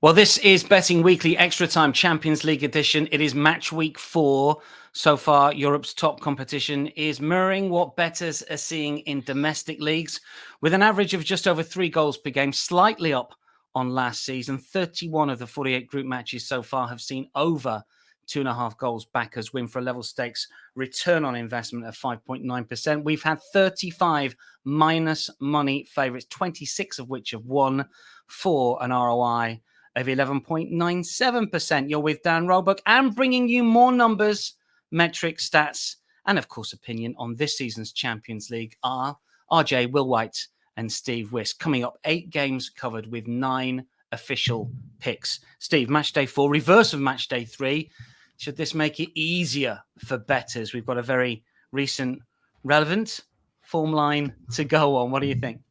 Well, this is Betting Weekly Extra Time Champions League edition. It is match week 4. So far, Europe's top competition is mirroring what bettors are seeing in domestic leagues, with an average of just over 3 goals per game, slightly up on last season. 31 of the 48 group matches so far have seen over 2.5 goals. Backers win for a level stakes return on investment of 5.9%. We've had 35 minus money favourites, 26 of which have won for an ROI of 11.97%. You're with Dan Roebuck and bringing you more numbers, metrics, stats, and of course, opinion on this season's Champions League are RJ, Will White, and Steve Wyss. Coming up, 8 games covered with 9 official picks. Steve, match day 4, reverse of match day 3. Should this make it easier for bettors? We've got a very recent, relevant form line to go on. What do you think?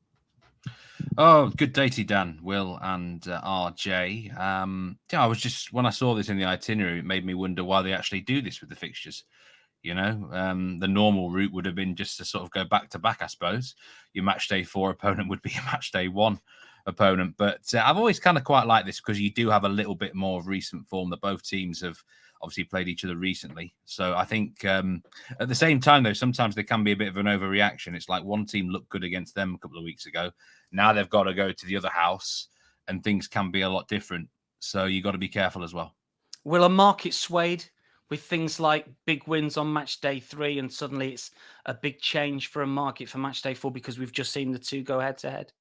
Oh, good day to you, Dan, Will, and RJ. I was just, when I saw this in the itinerary, it made me wonder why they actually do this with the fixtures. The normal route would have been just to sort of go back to back, I suppose. Your match day 4 opponent would be your match day 1 opponent. But I've always kind of quite liked this because you do have a little bit more of recent form that both teams have obviously played each other recently. So I think at the same time, though, sometimes there can be a bit of an overreaction. It's like one team looked good against them a couple of weeks ago. Now they've got to go to the other house and things can be a lot different. So you've got to be careful as well. Will a market swayed with things like big wins on match day 3 and suddenly it's a big change for a market for match day 4 because we've just seen the two go head to head?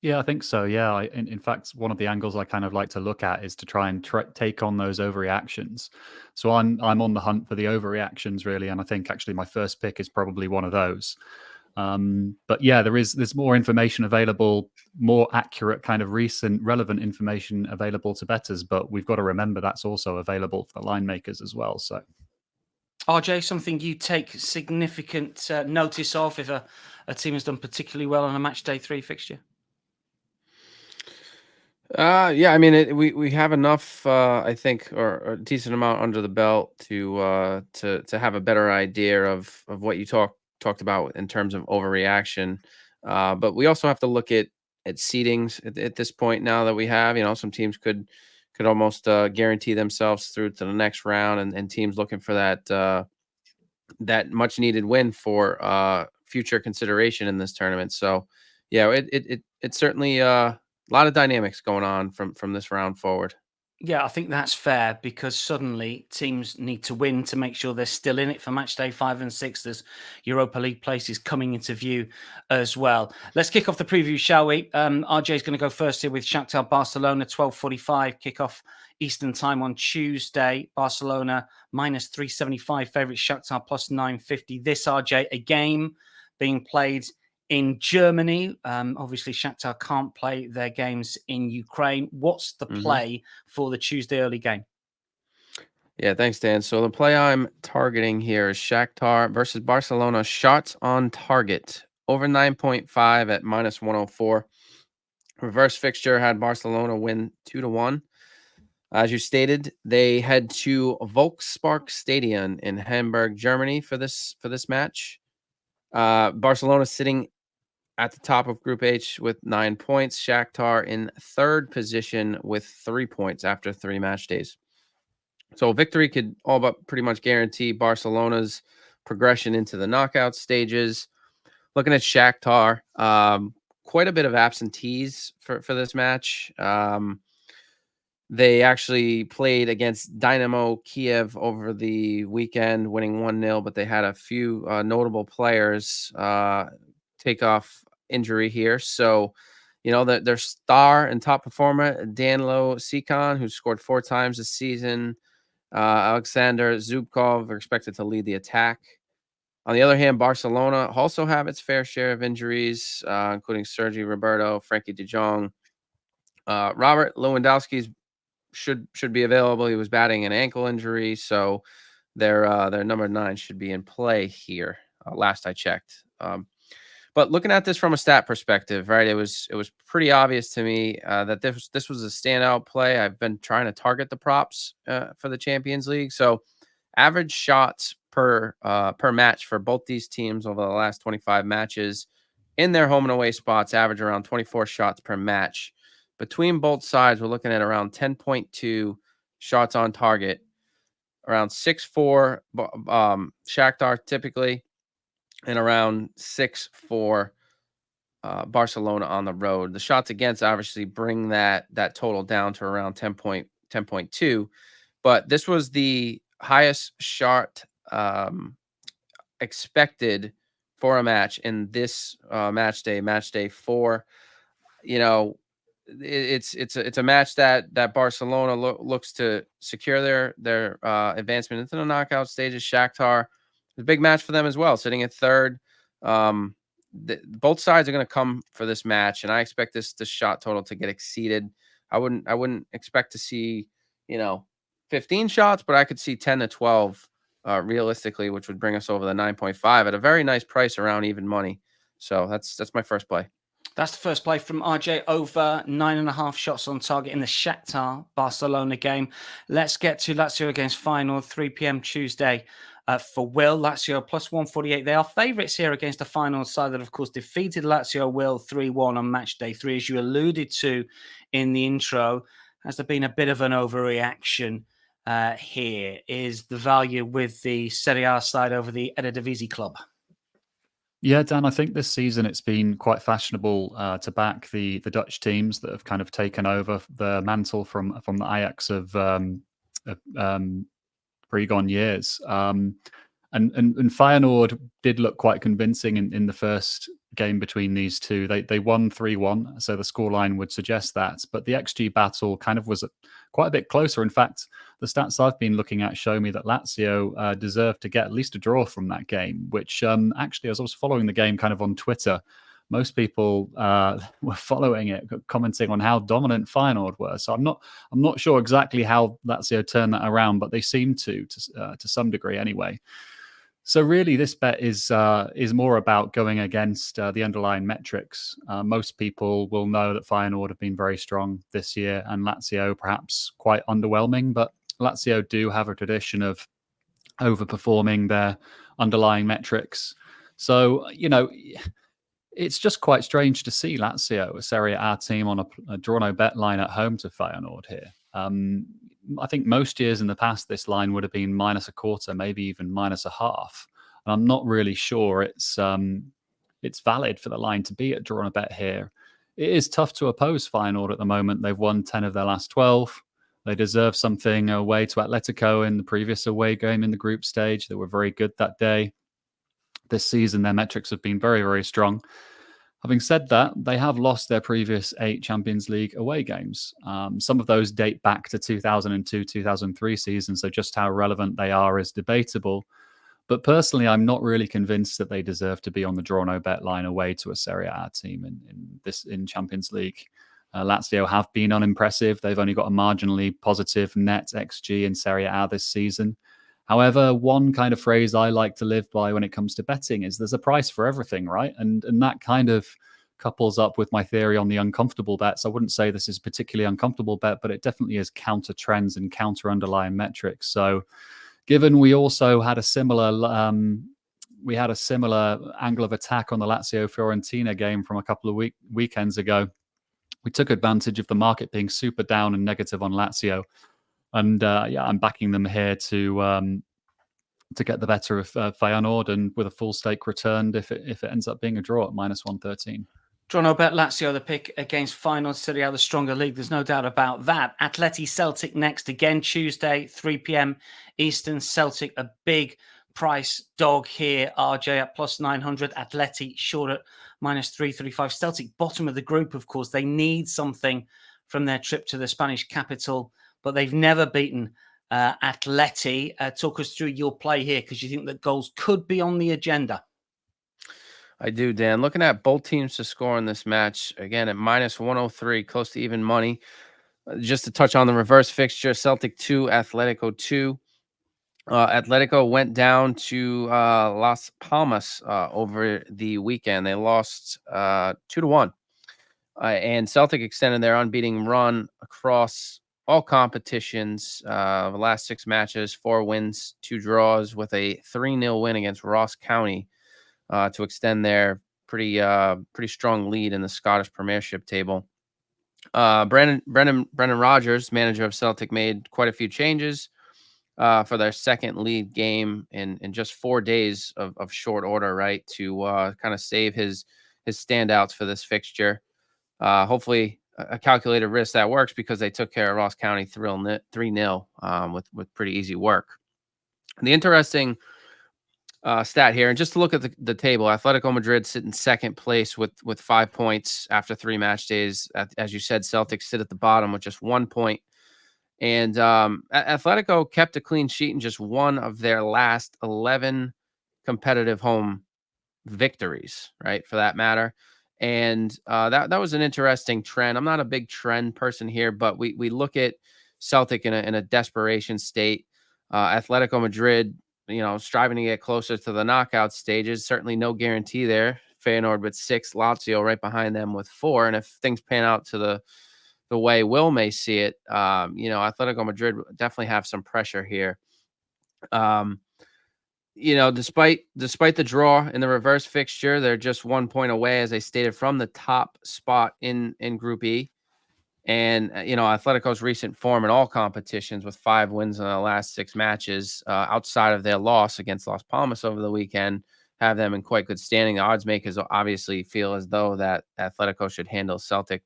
Yeah, I think so. Yeah, in fact, one of the angles I kind of like to look at is to try and take on those overreactions. So I'm on the hunt for the overreactions, really, and I think actually my first pick is probably one of those. But yeah, there's more information available, more accurate, kind of recent, relevant information available to bettors. But we've got to remember that's also available for the line makers as well. So, RJ, something you take significant notice of if a team has done particularly well on a match day 3 fixture? Yeah, I mean, we have enough, I think, or a decent amount under the belt to have a better idea of what you talked about in terms of overreaction. But we also have to look at seedings at this point now that we have. Some teams could almost guarantee themselves through to the next round, and teams looking for that much needed win for future consideration in this tournament. So, yeah, it's certainly a lot of dynamics going on from this round forward. Yeah, I think that's fair because suddenly teams need to win to make sure they're still in it for match day 5 and 6. There's Europa League places coming into view as well. Let's kick off the preview, shall we? RJ is going to go first here with Shakhtar Barcelona, 12:45 kickoff Eastern time on Tuesday. Barcelona minus 375 favourite, Shakhtar plus 950. This, RJ, a game being played in Germany. Obviously, Shakhtar can't play their games in Ukraine. What's the play for the Tuesday early game? Yeah, thanks, Dan. So the play I'm targeting here is Shakhtar versus Barcelona. Shots on target over 9.5 at minus 104. Reverse fixture had Barcelona win 2-1. As you stated, they head to Volkspark Stadion in Hamburg, Germany for this match. Barcelona sitting at the top of Group H with 9 points. Shakhtar in third position with 3 points after 3 match days. So victory could all but pretty much guarantee Barcelona's progression into the knockout stages. Looking at Shakhtar, quite a bit of absentees for this match. They actually played against Dynamo Kiev over the weekend, winning 1-0, but they had a few notable players take off injury here. So, their star and top performer, Danilo Sikon, who scored 4 times this season, Alexander Zubkov are expected to lead the attack. On the other hand, Barcelona also have its fair share of injuries, including Sergi Roberto, Frankie de Jong. Robert Lewandowski should be available. He was batting an ankle injury, so their number 9 should be in play here. Last I checked. But looking at this from a stat perspective, right, it was pretty obvious to me that this was a standout play. I've been trying to target the props for the Champions League. So average shots per match for both these teams over the last 25 matches in their home and away spots average around 24 shots per match. between both sides, we're looking at around 10.2 shots on target, around 6-4 Shakhtar typically, and around 6-4 Barcelona on the road. The shots against obviously bring that total down to around 10.2, but this was the highest shot expected for a match in this match day 4. You know, it's a match that Barcelona looks to secure their advancement into the knockout stages. Shakhtar, it's a big match for them as well, sitting at third. Both sides are going to come for this match, and I expect this shot total to get exceeded. I wouldn't expect to see 15 shots, but I could see 10 to 12 realistically, which would bring us over the 9.5 at a very nice price around even money. So that's my first play. That's the first play from RJ, over 9.5 shots on target in the Shakhtar Barcelona game. Let's get to Lazio against Feyenoord, 3 p.m. Tuesday for Will. Lazio plus 148. They are favourites here against a Feyenoord side that, of course, defeated Lazio Will 3-1 on match day 3, as you alluded to in the intro. Has there been a bit of an overreaction here? Is the value with the Serie A side over the Eredivisie club? Yeah, Dan, I think this season it's been quite fashionable to back the Dutch teams that have kind of taken over the mantle from the Ajax of pre-gone years. And Feyenoord did look quite convincing in the first game between these two. They won 3-1, so the scoreline would suggest that. But the XG battle kind of was quite a bit closer. In fact, the stats I've been looking at show me that Lazio deserved to get at least a draw from that game, which actually, as I was following the game kind of on Twitter, most people were following it, commenting on how dominant Feyenoord were. So I'm not sure exactly how Lazio turned that around, but they seem to some degree anyway. So really, this bet is more about going against the underlying metrics. Most people will know that Feyenoord have been very strong this year, and Lazio perhaps quite underwhelming. But Lazio do have a tradition of overperforming their underlying metrics. So it's just quite strange to see Lazio, a Serie A team, on a draw no bet line at home to Feyenoord here. I think most years in the past, this line would have been -0.25, maybe even -0.5. And I'm not really sure it's valid for the line to be at draw no bet here. It is tough to oppose Feyenoord at the moment. They've won 10 of their last 12. They deserve something away to Atletico in the previous away game in the group stage. They were very good that day. This season, their metrics have been very, very strong. Having said that, they have lost their previous 8 Champions League away games. Some of those date back to 2002-2003 season, so just how relevant they are is debatable. But personally, I'm not really convinced that they deserve to be on the draw no bet line away to a Serie A team in Champions League. Lazio have been unimpressive. They've only got a marginally positive net XG in Serie A this season. However, one kind of phrase I like to live by when it comes to betting is there's a price for everything, right? And that kind of couples up with my theory on the uncomfortable bets. I wouldn't say this is a particularly uncomfortable bet, but it definitely is counter trends and counter underlying metrics. So given we also had a similar angle of attack on the Lazio-Fiorentina game from a couple of weekends ago, we took advantage of the market being super down and negative on Lazio. And I'm backing them here to get the better of Feyenoord, and with a full stake returned if it ends up being a draw at -113. Draw no bet, Lazio the pick against Feyenoord, Serie A the stronger league. There's no doubt about that. Atleti Celtic next, again Tuesday, 3 p.m. Eastern. Celtic a big price dog here. RJ at +900. Atleti short at -335. Celtic bottom of the group, of course. They need something from their trip to the Spanish capital, but they've never beaten Atleti. Talk us through your play here, because you think that goals could be on the agenda. I do, Dan. Looking at both teams to score in this match, again at -103, close to even money. Just to touch on the reverse fixture, Celtic 2, Atletico 2. Atletico went down to Las Palmas over the weekend. They lost 2-1. And Celtic extended their unbeaten run across all competitions. The last 6 matches, 4 wins, 2 draws, with a 3-0 win against Ross County to extend their pretty strong lead in the Scottish Premiership table. Brendan Rodgers, manager of Celtic, made quite a few changes for their second league game in just 4 days of short order, right? To kind of save his standouts for this fixture. Hopefully a calculated risk that works, because they took care of Ross County 3-0 with pretty easy work. The interesting stat here, and just to look at the table, Atletico Madrid sit in second place with 5 points after 3 match days. As you said, Celtic sit at the bottom with just 1 point. And Atletico kept a clean sheet in just one of their last 11 competitive home victories, right, for that matter. And that was an interesting trend. I'm not a big trend person here, but we look at Celtic in a desperation state. Atletico Madrid, striving to get closer to the knockout stages. Certainly no guarantee there. Feyenoord with 6, Lazio right behind them with 4. And if things pan out to the way Will may see it, Atletico Madrid definitely have some pressure here. Despite the draw in the reverse fixture, they're just 1 point away, as I stated, from the top spot in Group E. And, Atletico's recent form in all competitions, with 5 wins in the last 6 matches, outside of their loss against Las Palmas over the weekend, have them in quite good standing. The odds makers obviously feel as though that Atletico should handle Celtic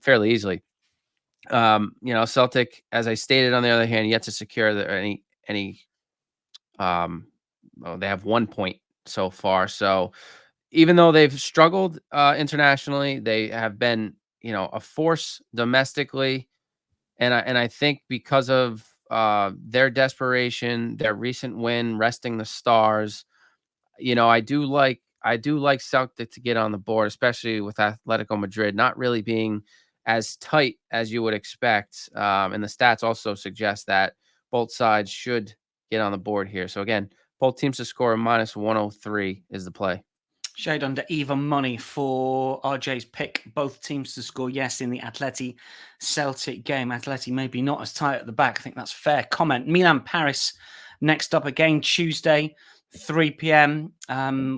fairly easily. Celtic, as I stated, on the other hand, yet to secure any they have 1 point so far. So even though they've struggled internationally, they have been, a force domestically. And I think because of their desperation, their recent win, resting the stars, I do like Celtic to get on the board, especially with Atletico Madrid not really being as tight as you would expect. And the stats also suggest that both sides should get on the board here. So again, both teams to score -103 is the play. Shade under even money for RJ's pick. Both teams to score yes in the Atleti Celtic game. Atleti maybe not as tight at the back. I think that's fair comment. Milan Paris next up again Tuesday, 3 p.m.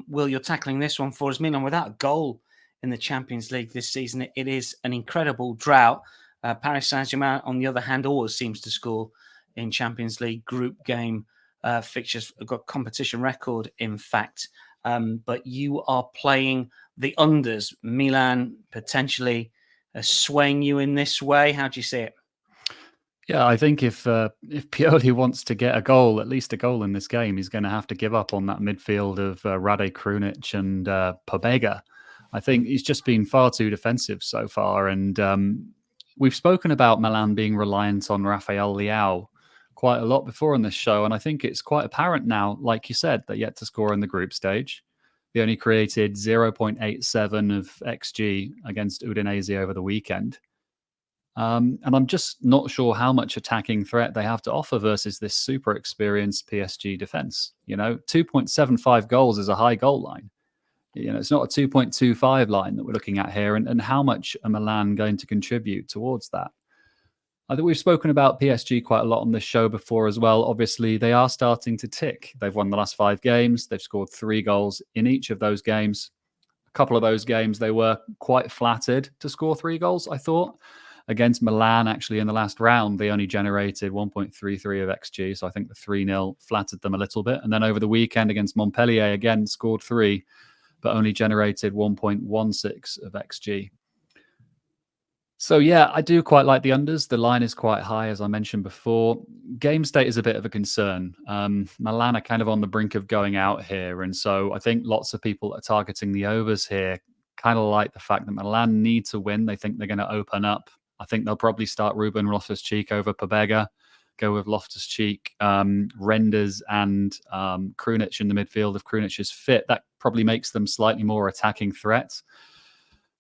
Will, you're tackling this one for us. Milan without a goal in the Champions League this season. It is an incredible drought. Paris Saint-Germain, on the other hand, always seems to score in Champions League group game fixtures. Got competition record, in fact. But you are playing the unders. Milan potentially swaying you in this way. How do you see it? Yeah, I think if Pioli wants to get a goal, at least a goal in this game, he's going to have to give up on that midfield of Rade Krunic and Pobega. I think he's just been far too defensive so far. And we've spoken about Milan being reliant on Rafael Leao quite a lot before on this show. And I think it's quite apparent now, like you said, that yet to score in the group stage. They only created 0.87 of XG against Udinese over the weekend. And I'm just not sure how much attacking threat they have to offer versus this super experienced PSG defense. 2.75 goals is a high goal line. It's not a 2.25 line that we're looking at here. And how much are Milan going to contribute towards that? I think we've spoken about PSG quite a lot on this show before as well. Obviously, they are starting to tick. They've won the last 5 games. They've scored 3 goals in each of those games. A couple of those games, they were quite flattered to score 3 goals, I thought. Against Milan, actually, in the last round, they only generated 1.33 of XG. So I think the 3-0 flattered them a little bit. And then over the weekend against Montpellier, again, scored 3, but only generated 1.16 of XG. So, yeah, I do quite like the unders. The line is quite high, as I mentioned before. Game state is a bit of a concern. Milan are kind of on the brink of going out here. And so I think lots of people are targeting the overs here, kind of like the fact that Milan need to win. They think they're going to open up. I think they'll probably start Ruben Loftus-Cheek over Pobega, go with Loftus-Cheek, Renders and Krunic in the midfield. If Krunic is fit, that probably makes them slightly more attacking threats.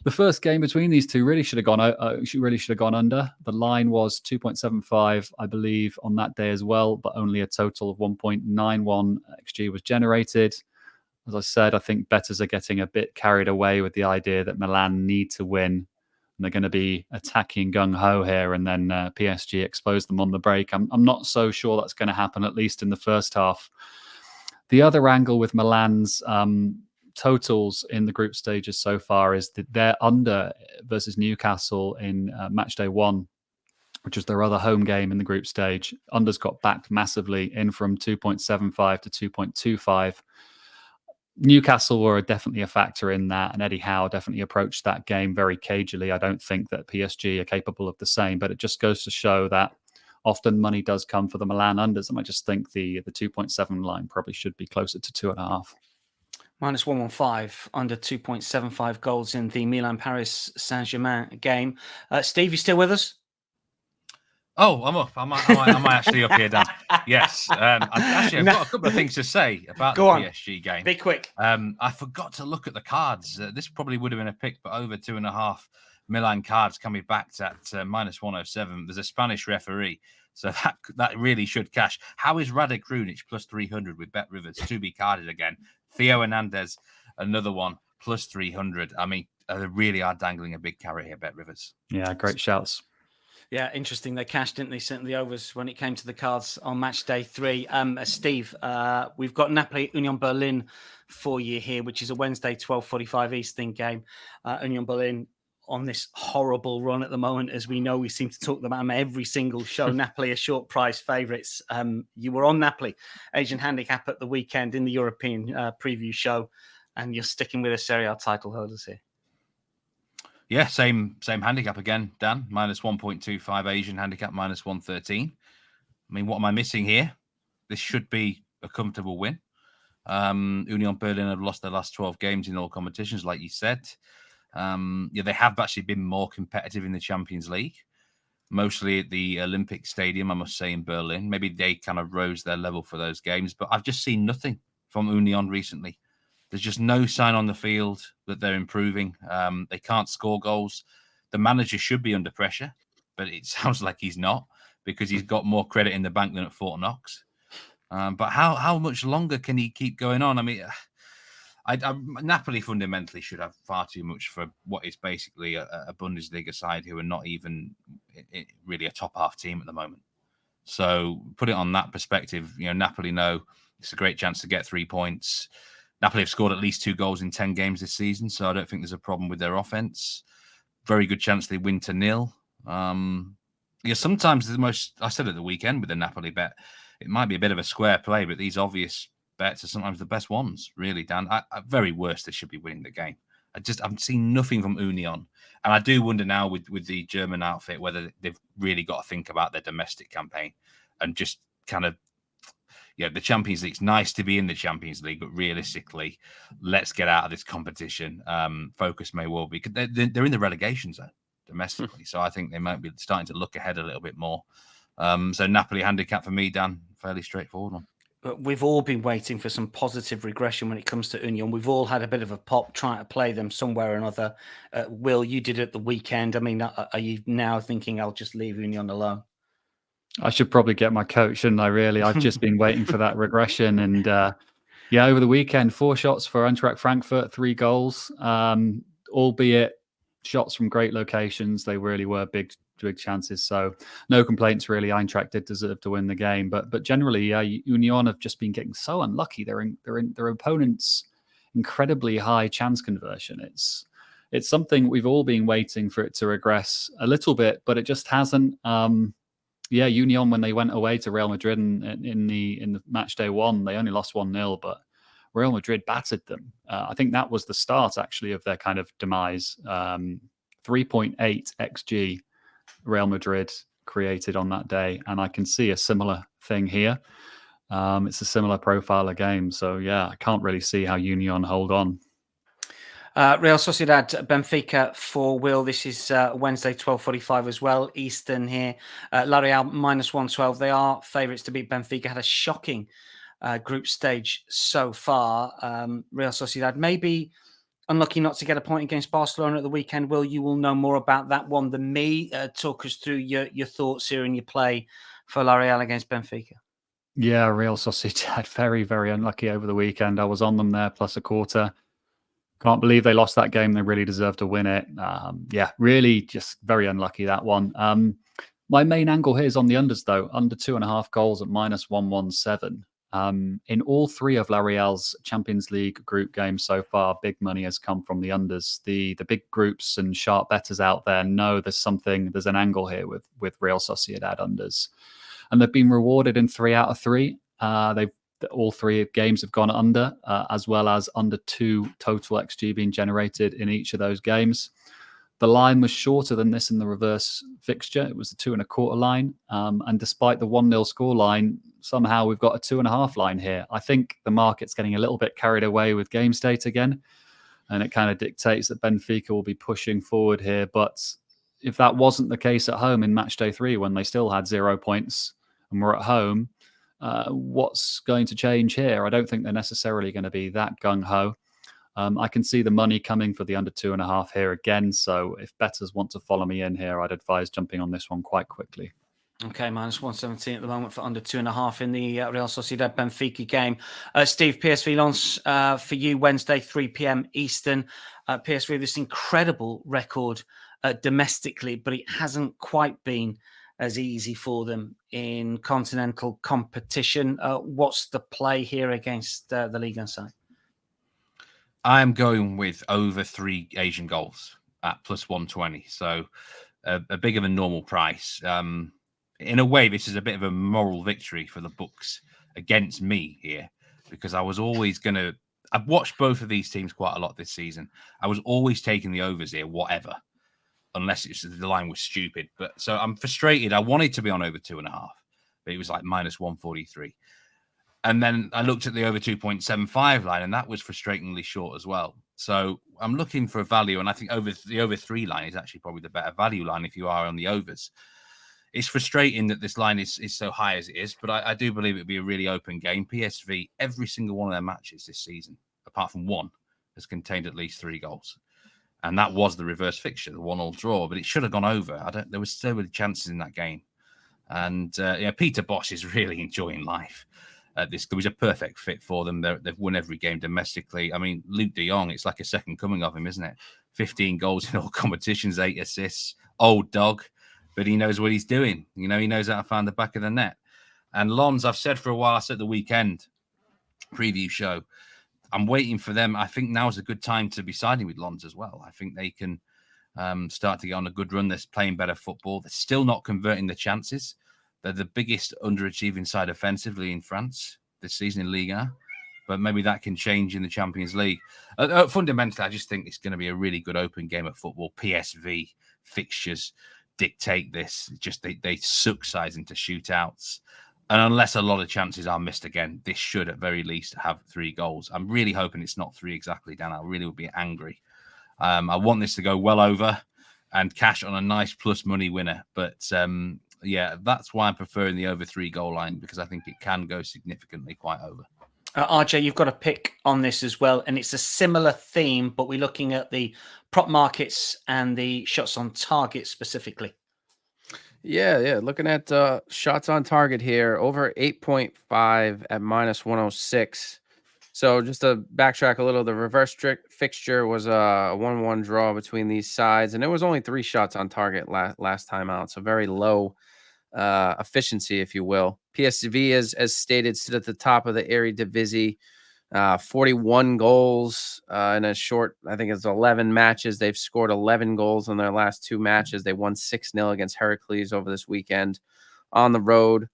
The first game between these two really should have gone under. The line was 2.75, I believe, on that day as well, but only a total of 1.91 XG was generated. As I said, I think bettors are getting a bit carried away with the idea that Milan need to win. And they're going to be attacking gung-ho here, and then PSG expose them on the break. I'm not so sure that's going to happen, at least in the first half. The other angle with Milan's totals in the group stages so far is that they're under versus Newcastle in Matchday 1, which is their other home game in the group stage. Unders got backed massively in from 2.75 to 2.25. Newcastle were definitely a factor in that, and Eddie Howe definitely approached that game very cagily. I don't think that PSG are capable of the same, but it just goes to show that often money does come for the Milan unders, and I just think the 2.7 line probably should be closer to 2.5. Minus 115 under 2.75 goals in the Milan Paris Saint-Germain game. Steve, you still with us? Oh, I'm up. Am I actually up here, Dan? Yes. I've got a couple of things to say about the PSG game. Be quick. I forgot to look at the cards. This probably would have been a pick, but over 2.5 Milan cards can be backed at minus 107. There's a Spanish referee, so that really should cash. How is Radek Krunic plus 300 with Bet Rivers to be carded again? Theo Hernandez, another one, plus 300. I mean, they really are dangling a big carrot here, Bet Rivers. Yeah, great shouts. Yeah, interesting. They cashed, didn't they? Certainly overs when it came to the cards on match day 3. Steve, we've got Napoli Union Berlin for you here, which is a Wednesday 12:45 Eastern game. Union Berlin on this horrible run at the moment, as we know. We seem to talk about them every single show. Napoli are short price favourites. You were on Napoli Asian handicap at the weekend in the European preview show, and you're sticking with the Serie A title holders here. Yeah, same handicap again, Dan. Minus 1.25 Asian handicap, minus 113. I mean, what am I missing here? This should be a comfortable win. Union Berlin have lost their last 12 games in all competitions, like you said. They have actually been more competitive in the Champions League, mostly at the Olympic Stadium, I must say, in Berlin. Maybe they kind of rose their level for those games, but I've just seen nothing from Union recently. There's just no sign on the field that they're improving. They can't score goals. The manager should be under pressure, but it sounds like he's not, because he's got more credit in the bank than at Fort Knox. But how much longer can he keep going on? I mean, Napoli fundamentally should have far too much for what is basically a Bundesliga side who are not even really a top half team at the moment. So put it on that perspective, Napoli know it's a great chance to get 3 points. Napoli have scored at least 2 goals in 10 games this season, so I don't think there's a problem with their offense. Very good chance they win to 0. Sometimes I said at the weekend with the Napoli bet, it might be a bit of a square play, but these obvious bets are sometimes the best ones, really, Dan. At very worst, they should be winning the game. I've seen nothing from Union. And I do wonder now with the German outfit whether they've really got to think about their domestic campaign and just kind of, the Champions League's nice to be in the Champions League, but realistically, let's get out of this competition. Focus may well be, because they're in the relegation zone domestically. So I think they might be starting to look ahead a little bit more. So Napoli handicap for me, Dan, fairly straightforward one. We've all been waiting for some positive regression when it comes to Union. We've all had a bit of a pop trying to play them somewhere or another. Will, you did it at the weekend. I mean, are you now thinking I'll just leave Union alone? I should probably get my coach, shouldn't I, really? I've just been waiting for that regression. And over the weekend, 4 shots for Eintracht Frankfurt, 3 goals, albeit shots from great locations. They really were big chances. So no complaints, really. Eintracht did deserve to win the game. But generally, Union have just been getting so unlucky. They're in their opponents' incredibly high chance conversion. It's something we've all been waiting for it to regress a little bit, but it just hasn't. Union, when they went away to Real Madrid in the match day 1, they only lost 1-0, but Real Madrid battered them. I think that was the start, actually, of their kind of demise. 3.8 XG Real Madrid created on that day, and I can see a similar thing here. It's a similar profile of game, so I can't really see how Union hold on. Real Sociedad, Benfica for Will. This is Wednesday, 12:45 as well, Eastern here. La Real minus 112. They are favourites to beat Benfica. Had a shocking group stage so far. Real Sociedad maybe unlucky not to get a point against Barcelona at the weekend. Will, you will know more about that one than me. Talk us through your thoughts here and your play for La Real against Benfica. Yeah, Real Sociedad, very, very unlucky over the weekend. I was on them there, plus a quarter. Can't believe they lost that game. They really deserve to win it. Really just very unlucky, that one. My main angle here is on the unders, though. Under 2.5 goals at minus 117. In all three of La Real's Champions League group games so far, big money has come from the unders. The big groups and sharp bettors out there know there's an angle here with Real Sociedad unders. And they've been rewarded in 3 out of 3. All 3 games have gone under, as well as under 2 total XG being generated in each of those games. The line was shorter than this in the reverse fixture. It was the 2.25 line. And despite the 1-0 score line, somehow we've got a 2.5 line here. I think the market's getting a little bit carried away with game state again. And it kind of dictates that Benfica will be pushing forward here. But if that wasn't the case at home in Matchday 3, when they still had 0 points and were at home, what's going to change here? I don't think they're necessarily going to be that gung-ho. I can see the money coming for the under 2.5 here again. So if bettors want to follow me in here, I'd advise jumping on this one quite quickly. Okay, minus 117 at the moment for under 2.5 in the Real Sociedad Benfica game. Steve, PSV Lens for you Wednesday, 3 p.m. Eastern. PSV this incredible record domestically, but it hasn't quite been as easy for them in continental competition. What's the play here against the Liga side? I'm going with over 3 Asian goals at plus 120. So a bigger than normal price. In a way, this is a bit of a moral victory for the books against me here, because I was always going to... I've watched both of these teams quite a lot this season. I was always taking the overs here, whatever, unless the line was stupid. But so I'm frustrated. I wanted to be on over 2.5, but it was like minus 143. And then I looked at the over 2.75 line, and that was frustratingly short as well. So I'm looking for a value, and I think the over 3 line is actually probably the better value line if you are on the overs. It's frustrating that this line is so high as it is, but I do believe it'll be a really open game. PSV, every single one of their matches this season, apart from one, has contained at least 3 goals. And that was the reverse fixture, the 1-1 draw, but it should have gone over. There was so many chances in that game. And Peter Bosz is really enjoying life. This was a perfect fit for them. They've won every game domestically. I mean, Luke de Jong, it's like a second coming of him, isn't it? 15 goals in all competitions, 8 assists. Old dog, but he knows what he's doing. He knows how to find the back of the net. And Lens, I've said for a while, I said the weekend preview show, I'm waiting for them. I think now's a good time to be siding with Lens as well. I think they can start to get on a good run. They're playing better football. They're still not converting the chances. They're the biggest underachieving side offensively in France this season in Liga, but maybe that can change in the Champions League. Fundamentally, I just think it's going to be a really good open game of football. PSV fixtures dictate this. Just they suck sides into shootouts. And unless a lot of chances are missed again, this should at very least have 3 goals. I'm really hoping it's not 3 exactly, Dan. I really would be angry. I want this to go well over and cash on a nice plus money winner. But yeah, that's why I'm preferring the over 3 goal line, because I think it can go significantly quite over. RJ, you've got a pick on this as well, and it's a similar theme, but we're looking at the prop markets and the shots on target specifically. Yeah. Looking at shots on target here, over 8.5 at minus 106. So just to backtrack a little, the reverse fixture was a 1-1 draw between these sides, and there was only 3 shots on target last time out. So very low efficiency, if you will. PSV, as stated, sit at the top of the Eredivisie. 41 goals in a short, I think it's 11 matches. They've scored 11 goals in their last 2 matches. They won 6-0 against Heracles over this weekend on the road.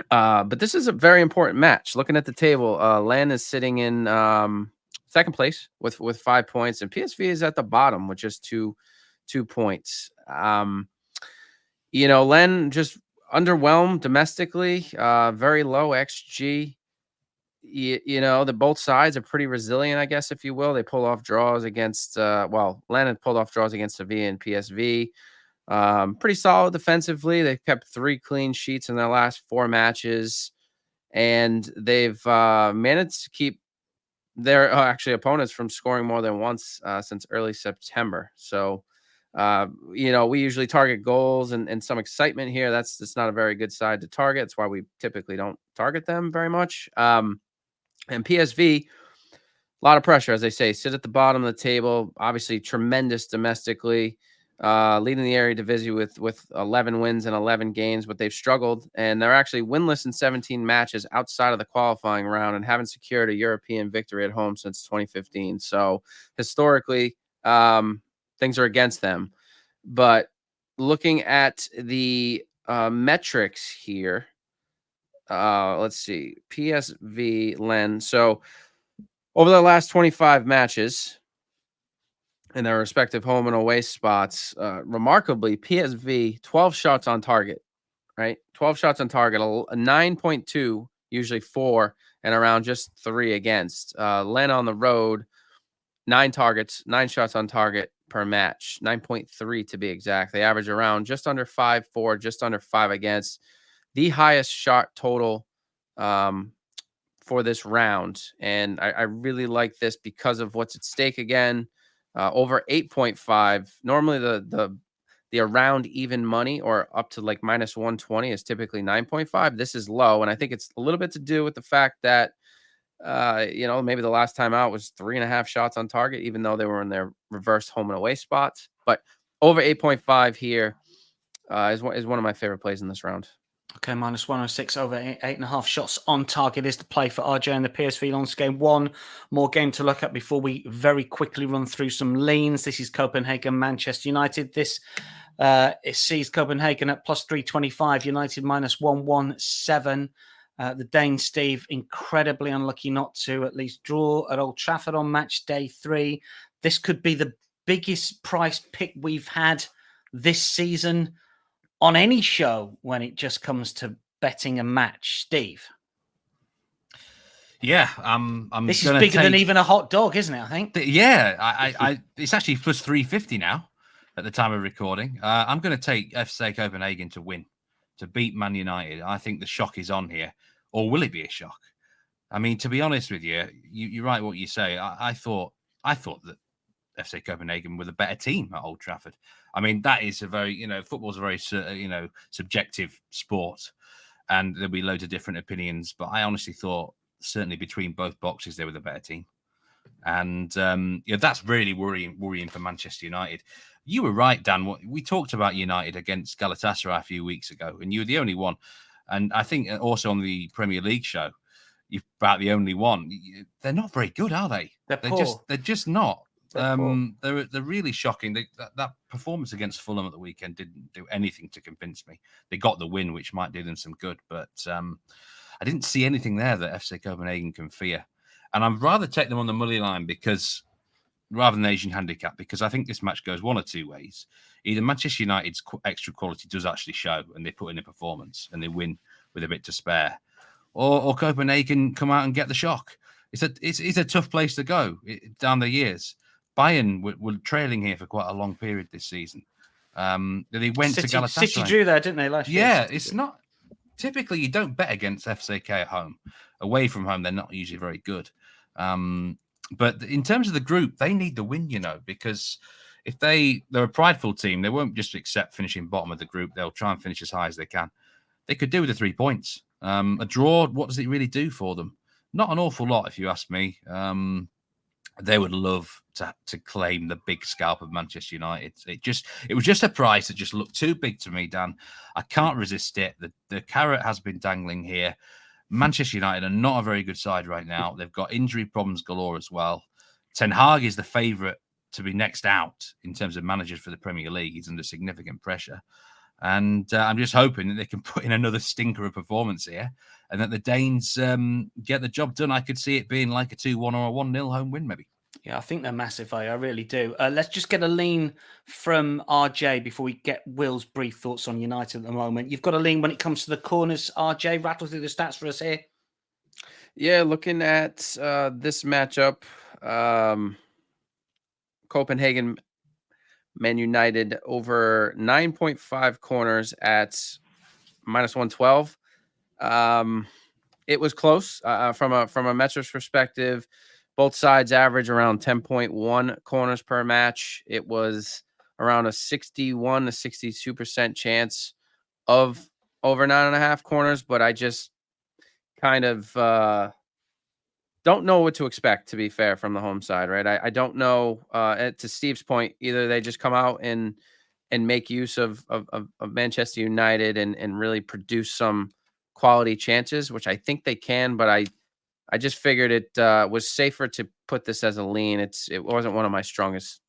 But this is a very important match. Looking at the table, Len is sitting in second place with 5 points, and PSV is at the bottom with just two points. Len just underwhelmed domestically, very low XG. The both sides are pretty resilient, I guess, if you will. They pull off draws against, Len had pulled off draws against Sevilla and PSV. Pretty solid defensively. They've kept 3 clean sheets in their last 4 matches, and they've managed to keep their opponents from scoring more than once since early September. So, we usually target goals and some excitement here. That's not a very good side to target. That's why we typically don't target them very much. And PSV, a lot of pressure, as they say, sit at the bottom of the table. Obviously, tremendous domestically. leading the Eredivisie with 11 wins and 11 games, but they've struggled, and they're actually winless in 17 matches outside of the qualifying round and haven't secured a European victory at home since 2015. So historically, things are against them. But looking at the metrics here, let's see, PSV Len. So over the last 25 matches in their respective home and away spots, remarkably, PSV 12 shots on target, right? 12 shots on target, a 9.2, usually 4, and around just 3 against. Len on the road, 9 targets, 9 shots on target per match, 9.3 to be exact. They average around just under 5 for, just under 5 against. The highest shot total for this round. And I really like this because of what's at stake again. Over 8.5. Normally the around even money or up to like minus 120 is typically 9.5. This is low. And I think it's a little bit to do with the fact that, maybe the last time out was 3.5 shots on target, even though they were in their reverse home and away spots. But over 8.5 here is one of my favorite plays in this round. Okay, minus 106 over 8.5 shots on target is the play for RJ in the PSV Lons game. One more game to look at before we very quickly run through some leans. This is Copenhagen, Manchester United. This it sees Copenhagen at plus 325, United minus 117. The Dane Steve incredibly unlucky not to at least draw at Old Trafford on match day 3. This could be the biggest price pick we've had this season on any show when it just comes to betting a match. Steve? Yeah, this is bigger than even a hot dog, isn't it? I think. Yeah, I it's actually plus 350 now at the time of recording. I'm going to take FC Copenhagen to win, to beat Man United. I think the shock is on here, or will it be a shock? I mean, to be honest with you, you're right what you say. I thought that FC Copenhagen were the better team at Old Trafford. I mean, that is a very, football's a very, subjective sport, and there'll be loads of different opinions. But I honestly thought, certainly between both boxes, they were the better team. And that's really worrying for Manchester United. You were right, Dan. We talked about United against Galatasaray a few weeks ago, and you were the only one. And I think also on the Premier League show, you're about the only one. They're not very good, are they? They're just not. They're really shocking. That performance against Fulham at the weekend didn't do anything to convince me. They got the win, which might do them some good, but I didn't see anything there that FC Copenhagen can fear. And I'd rather take them on the money line rather than Asian handicap, because I think this match goes one or two ways. Either Manchester United's extra quality does actually show and they put in a performance and they win with a bit to spare, or Copenhagen come out and get the shock. It's a tough place to go down the years. Bayern were trailing here for quite a long period this season. They went to Galatasaray. City drew there, didn't they, last year? Yeah, it's not... Typically, you don't bet against FCK at home. Away from home, they're not usually very good. But in terms of the group, they need the win, because if they're a prideful team, they won't just accept finishing bottom of the group. They'll try and finish as high as they can. They could do with the 3 points. A draw, what does it really do for them? Not an awful lot, if you ask me. They would love to claim the big scalp of Manchester United. It was just a price that just looked too big to me, Dan. I can't resist it. The carrot has been dangling here. Manchester United are not a very good side right now. They've got injury problems galore as well. Ten Hag is the favourite to be next out in terms of managers for the Premier League. He's under significant pressure. And I'm just hoping that they can put in another stinker of performance here and that the Danes get the job done. I could see it being like a 2-1 or a 1-0 home win, maybe. Yeah, I think they're massive. I really do. Let's just get a lean from RJ before we get Will's brief thoughts on United at the moment. You've got a lean when it comes to the corners, RJ. Rattle through the stats for us here. Yeah, looking at this matchup, Copenhagen, Man United over 9.5 corners at minus 112. It was close from a metrics perspective. Both sides average around 10.1 corners per match. It was around a 61 to 62% chance of over 9.5 corners, but I just kind of don't know what to expect, to be fair, from the home side, right? I don't know. To Steve's point, either they just come out and and make use of Manchester United and really produce some quality chances, which I think they can. But I just figured it was safer to put this as a lean. It wasn't one of my strongest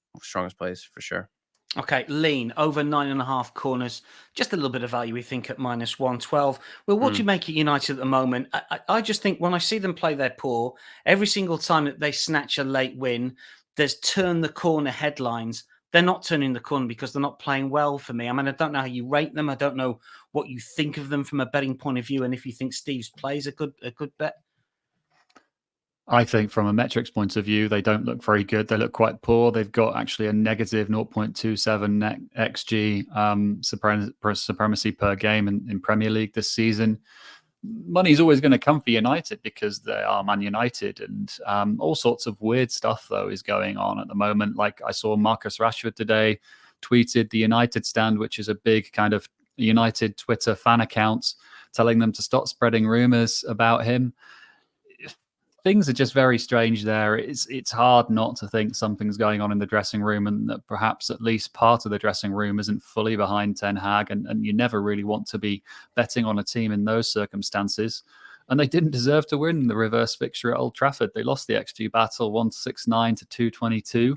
plays for sure. Okay, lean over 9.5 corners. Just a little bit of value, we think, at -112. Well, what do you make at United at the moment? I just think when I see them play their poor, every single time that they snatch a late win, there's turn the corner headlines. They're not turning the corner because they're not playing well for me. I mean, I don't know how you rate them. I don't know what you think of them from a betting point of view, and if you think Steve's play is a good bet. I think from a metrics point of view, they don't look very good. They look quite poor. They've got actually a negative 0.27 XG supremacy per game in Premier League this season. Money's always going to come for United because they are Man United, and all sorts of weird stuff, though, is going on at the moment. Like I saw Marcus Rashford today tweeted the United Stand, which is a big kind of United Twitter fan account, telling them to stop spreading rumors about him. Things are just very strange there. It's hard not to think something's going on in the dressing room, and that perhaps at least part of the dressing room isn't fully behind Ten Hag, and you never really want to be betting on a team in those circumstances. And they didn't deserve to win the reverse fixture at Old Trafford. They lost the XG battle 169 to 222.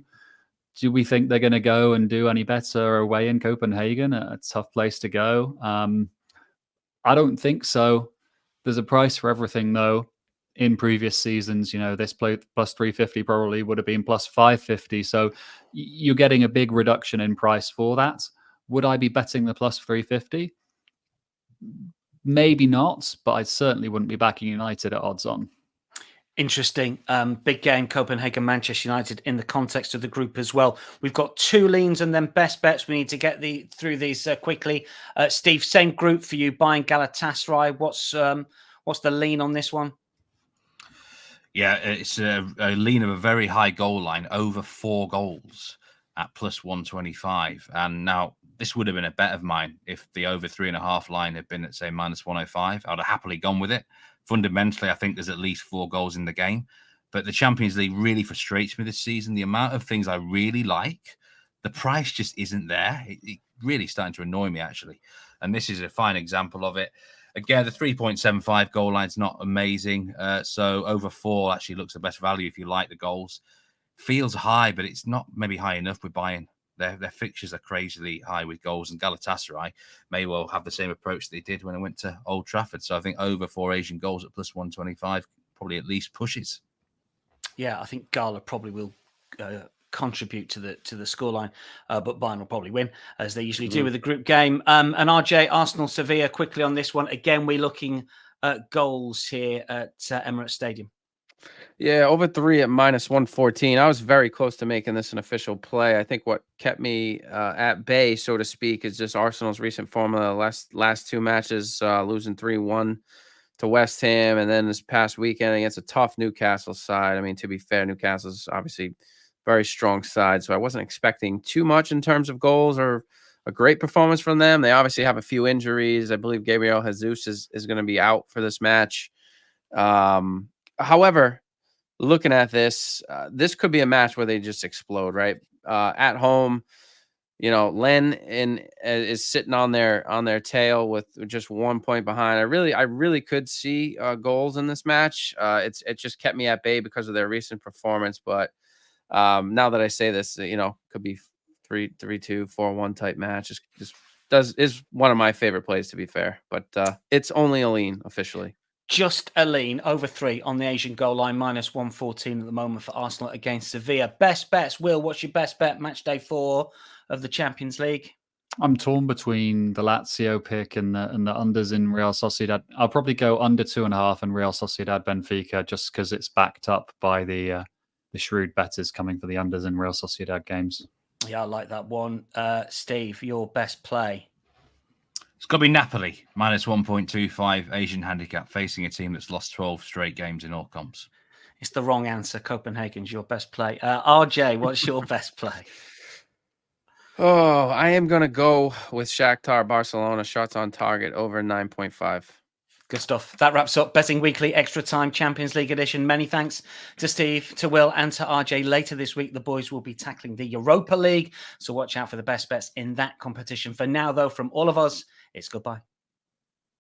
Do we think they're going to go and do any better away in Copenhagen? A tough place to go. I don't think so. There's a price for everything, though. In previous seasons, this play plus 350 probably would have been plus 550. So you're getting a big reduction in price for that. Would I be betting the plus 350? Maybe not, but I certainly wouldn't be backing United at odds on. Interesting. Big game, Copenhagen, Manchester United in the context of the group as well. We've got two leans and then best bets. We need to get through these quickly. Steve, same group for you, buying Galatasaray. What's the lean on this one? Yeah, it's a lean of a very high goal line, over 4 goals at plus 125. And now this would have been a bet of mine if the over 3.5 line had been at, say, minus 105. I'd have happily gone with it. Fundamentally, I think there's at least 4 goals in the game. But the Champions League really frustrates me this season. The amount of things I really like, the price just isn't there. It really starting to annoy me, actually. And this is a fine example of it. Again, the 3.75 goal line's not amazing. So over 4 actually looks the best value if you like the goals. Feels high, but it's not maybe high enough with buying. Their fixtures are crazily high with goals, and Galatasaray may well have the same approach they did when they went to Old Trafford. So I think over 4 Asian goals at plus 125 probably at least pushes. Yeah, I think Gala probably will contribute to the scoreline, but Bayern will probably win, as they usually do with the group game. And RJ, Arsenal, Sevilla, quickly on this one. Again, we're looking at goals here at Emirates Stadium. Yeah, over 3 at minus 114. I was very close to making this an official play. I think what kept me at bay, so to speak, is just Arsenal's recent form of the last 2 matches, losing 3-1 to West Ham, and then this past weekend against a tough Newcastle side. I mean, to be fair, Newcastle's obviously very strong side, so I wasn't expecting too much in terms of goals or a great performance from them. They obviously have a few injuries. I believe Gabriel Jesus is going to be out for this match. However, looking at this, this could be a match where they just explode, right? At home, Len is sitting on their tail with just 1 point behind. I really could see goals in this match. It just kept me at bay because of their recent performance. But now that I say this, could be 3-2, 4-1 type match. Is one of my favorite plays, to be fair. But it's only a lean officially. Just a lean over 3 on the Asian goal line, minus 114 at the moment for Arsenal against Sevilla. Best bets, Will, what's your best bet? Match day 4 of the Champions League. I'm torn between the Lazio pick and the unders in Real Sociedad. I'll probably go under 2.5 and Real Sociedad Benfica, just because it's backed up by the shrewd bettors coming for the unders in Real Sociedad games. Yeah, I like that one. Steve, your best play? It's got to be Napoli, minus 1.25 Asian handicap, facing a team that's lost 12 straight games in all comps. It's the wrong answer. Copenhagen's your best play. RJ, what's your best play? Oh, I am going to go with Shakhtar Barcelona, shots on target over 9.5. Good stuff. That wraps up Betting Weekly Extra Time Champions League edition. Many thanks to Steve, to Will, and to RJ. Later this week, the boys will be tackling the Europa League, so watch out for the best bets in that competition. For now, though, from all of us, it's goodbye.